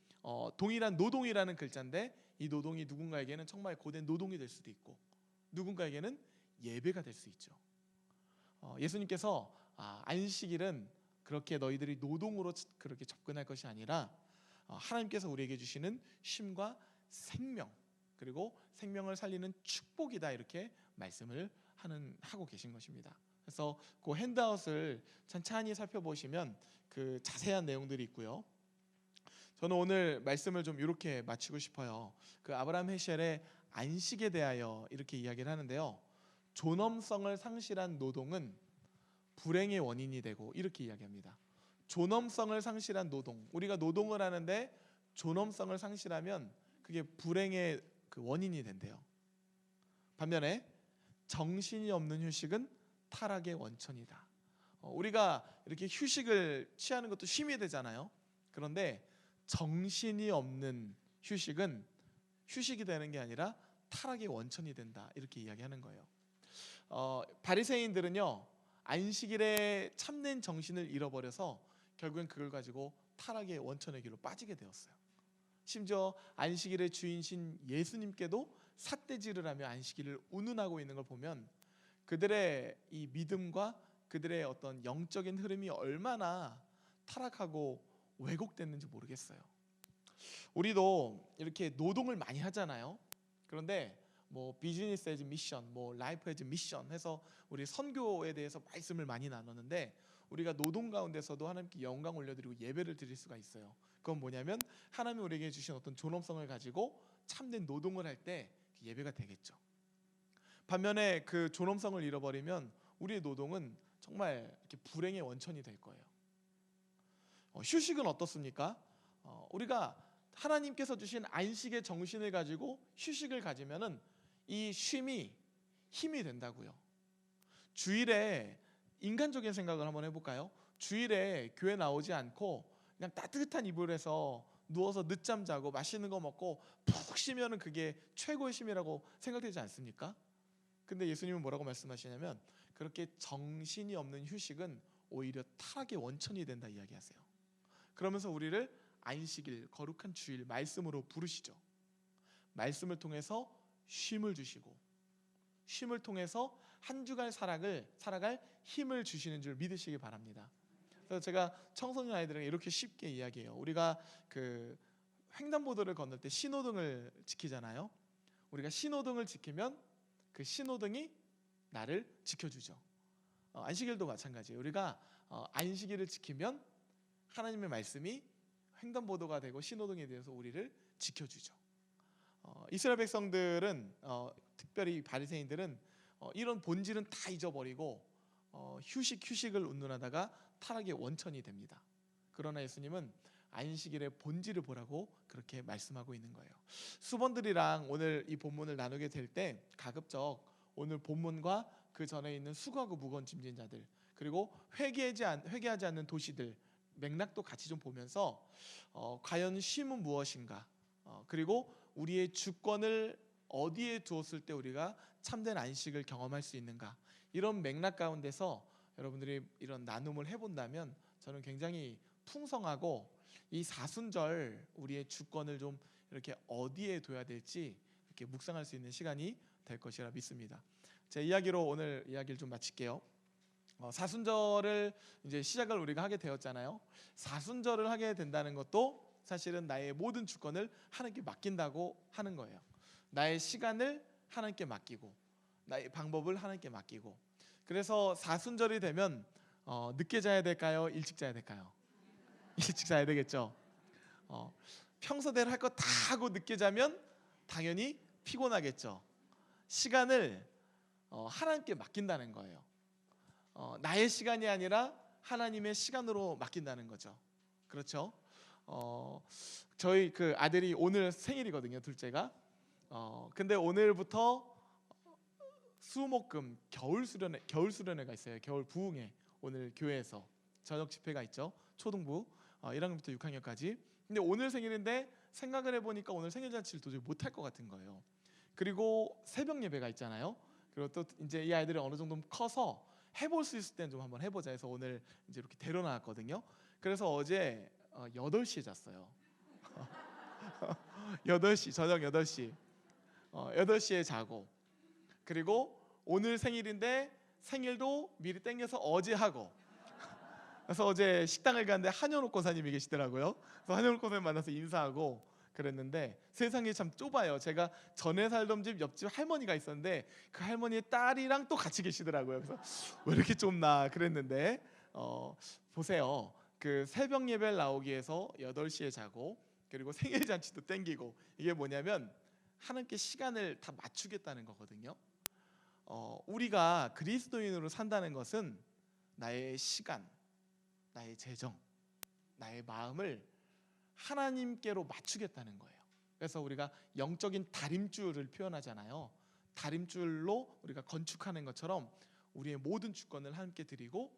동일한 노동이라는 글자인데 이 노동이 누군가에게는 정말 고된 노동이 될 수도 있고 누군가에게는 예배가 될 수 있죠. 예수님께서 안식일은 그렇게 너희들이 노동으로 그렇게 접근할 것이 아니라 하나님께서 우리에게 주시는 쉼과 생명, 그리고 생명을 살리는 축복이다 이렇게 말씀을 하고 계신 것입니다. 그래서 그 핸드아웃을 천천히 살펴보시면 그 자세한 내용들이 있고요. 저는 오늘 말씀을 좀 이렇게 마치고 싶어요. 그 아브라함 헤셜의 안식에 대하여 이렇게 이야기를 하는데요. 존엄성을 상실한 노동은 불행의 원인이 되고 이렇게 이야기합니다. 존엄성을 상실한 노동, 우리가 노동을 하는데 존엄성을 상실하면 그게 불행의 그 원인이 된대요. 반면에 정신이 없는 휴식은 타락의 원천이다. 우리가 이렇게 휴식을 취하는 것도 쉼이 되잖아요. 그런데 정신이 없는 휴식은 휴식이 되는 게 아니라 타락의 원천이 된다 이렇게 이야기하는 거예요. 바리새인들은요 안식일에 참된 정신을 잃어버려서 결국엔 그걸 가지고 타락의 원천의 길로 빠지게 되었어요. 심지어 안식일의 주인신 예수님께도 삿대질을 하며 안식일을 운운하고 있는 걸 보면 그들의 이 믿음과 그들의 어떤 영적인 흐름이 얼마나 타락하고 왜곡됐는지 모르겠어요. 우리도 이렇게 노동을 많이 하잖아요. 그런데 뭐 비즈니스 에즈 미션, 뭐 라이프 에즈 미션 해서 우리 선교에 대해서 말씀을 많이 나눴는데 우리가 노동 가운데서도 하나님께 영광 올려드리고 예배를 드릴 수가 있어요. 그건 뭐냐면 하나님이 우리에게 주신 어떤 존엄성을 가지고 참된 노동을 할 때 예배가 되겠죠. 반면에 그 존엄성을 잃어버리면 우리의 노동은 정말 이렇게 불행의 원천이 될 거예요. 휴식은 어떻습니까? 우리가 하나님께서 주신 안식의 정신을 가지고 휴식을 가지면은 이 쉼이 힘이 된다고요. 주일에 인간적인 생각을 한번 해볼까요? 주일에 교회 나오지 않고 그냥 따뜻한 이불에서 누워서 늦잠 자고 맛있는 거 먹고 푹 쉬면은 그게 최고의 쉼이라고 생각되지 않습니까? 근데 예수님은 뭐라고 말씀하시냐면 그렇게 정신이 없는 휴식은 오히려 타락의 원천이 된다 이야기하세요. 그러면서 우리를 안식일, 거룩한 주일 말씀으로 부르시죠. 말씀을 통해서 쉼을 주시고 쉼을 통해서 한 주간 살아갈 힘을 주시는 줄 믿으시기 바랍니다. 그래서 제가 청소년 아이들에게 이렇게 쉽게 이야기해요. 우리가 그 횡단보도를 건널 때 신호등을 지키잖아요. 우리가 신호등을 지키면 그 신호등이 나를 지켜주죠. 안식일도 마찬가지예요. 우리가 안식일을 지키면 하나님의 말씀이 횡단보도가 되고 신호등에 대해서 우리를 지켜주죠. 이스라엘 백성들은 특별히 바리새인들은 이런 본질은 다 잊어버리고 휴식을 운운하다가 타락의 원천이 됩니다. 그러나 예수님은 안식일의 본질을 보라고 그렇게 말씀하고 있는 거예요. 수번들이랑 오늘 이 본문을 나누게 될 때 가급적 오늘 본문과 그 전에 있는 수고하고 무거운 짐진 자들 그리고 회개하지 않는 도시들 맥락도 같이 좀 보면서 과연 쉼은 무엇인가 그리고 우리의 주권을 어디에 두었을 때 우리가 참된 안식을 경험할 수 있는가 이런 맥락 가운데서 여러분들이 이런 나눔을 해본다면 저는 굉장히 풍성하고 이 사순절 우리의 주권을 좀 이렇게 어디에 둬야 될지 이렇게 묵상할 수 있는 시간이 될 것이라 믿습니다. 제 이야기로 오늘 이야기를 좀 마칠게요. 사순절을 이제 시작을 우리가 하게 되었잖아요. 사순절을 하게 된다는 것도 사실은 나의 모든 주권을 하나님께 맡긴다고 하는 거예요. 나의 시간을 하나님께 맡기고 나의 방법을 하나님께 맡기고 그래서 사순절이 되면 늦게 자야 될까요? 일찍 자야 될까요? 일찍 자야 되겠죠. 평소대로 할 거 다 하고 늦게 자면 당연히 피곤하겠죠. 시간을 하나님께 맡긴다는 거예요. 나의 시간이 아니라 하나님의 시간으로 맡긴다는 거죠. 그렇죠? 저희 그 아들이 오늘 생일이거든요. 둘째가. 근데 오늘부터 수목금 겨울 수련회가 있어요. 겨울 부흥회 오늘 교회에서 저녁 집회가 있죠. 초등부 1학년부터 6학년까지. 근데 오늘 생일인데 생각을 해보니까 오늘 생일 잔치를 도저히 못할 것 같은 거예요. 그리고 새벽 예배가 있잖아요. 그리고 또 이제 이 아이들이 어느 정도 커서 해볼 수 있을 때는 좀 한번 해보자 해서 오늘 이제 이렇게 데려나왔거든요. 그래서 어제 8시에 잤어요. 8시 저녁 8시 8시에 자고 그리고 오늘 생일인데 생일도 미리 땡겨서 어제 하고 그래서 어제 식당을 갔는데 한현옥 권사님이 계시더라고요. 그래서 한현옥 권사님 만나서 인사하고 그랬는데 세상이 참 좁아요. 제가 전에 살던 집 옆집 할머니가 있었는데 그 할머니의 딸이랑 또 같이 계시더라고요. 그래서 왜 이렇게 좁나 그랬는데 보세요. 그 새벽 예배를 나오기 위해서 8시에 자고 그리고 생일 잔치도 땡기고 이게 뭐냐면 하나님께 시간을 다 맞추겠다는 거거든요. 우리가 그리스도인으로 산다는 것은 나의 시간, 나의 재정, 나의 마음을 하나님께로 맞추겠다는 거예요. 그래서 우리가 영적인 다림줄을 표현하잖아요. 다림줄로 우리가 건축하는 것처럼 우리의 모든 주권을 하나님께 드리고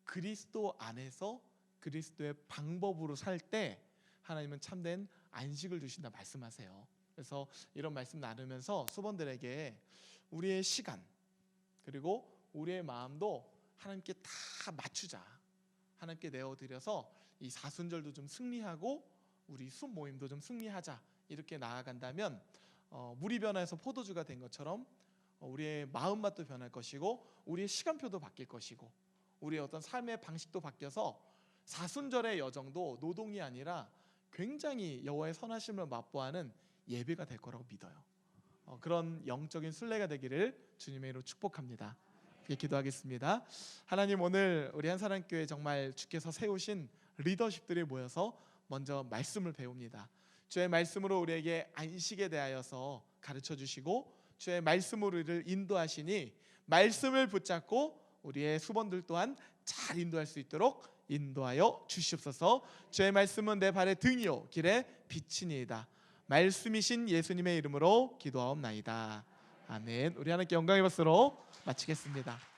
그리스도 안에서 그리스도의 방법으로 살 때 하나님은 참된 안식을 주신다 말씀하세요. 그래서 이런 말씀 나누면서 수번들에게 우리의 시간 그리고 우리의 마음도 하나님께 다 맞추자. 하나님께 내어드려서 이 사순절도 좀 승리하고 우리 숲 모임도 좀 승리하자. 이렇게 나아간다면 물이 변해서 포도주가 된 것처럼 우리의 마음맛도 변할 것이고 우리의 시간표도 바뀔 것이고 우리의 어떤 삶의 방식도 바뀌어서 사순절의 여정도 노동이 아니라 굉장히 여호와의 선하심을 맛보아하는 예배가 될 거라고 믿어요. 그런 영적인 순례가 되기를 주님의 이름으로 축복합니다. 기도하겠습니다. 하나님, 오늘 우리 한사랑교회 정말 주께서 세우신 리더십들이 모여서 먼저 말씀을 배웁니다. 주의 말씀으로 우리에게 안식에 대하여서 가르쳐 주시고 주의 말씀으로 우리를 인도하시니 말씀을 붙잡고 우리의 수번들 또한 잘 인도할 수 있도록 인도하여 주시옵소서. 주의 말씀은 내 발의 등이요 길의 빛이니이다. 말씀이신 예수님의 이름으로 기도하옵나이다. 아멘. 우리 하나님께 영광의 박수로 마치겠습니다.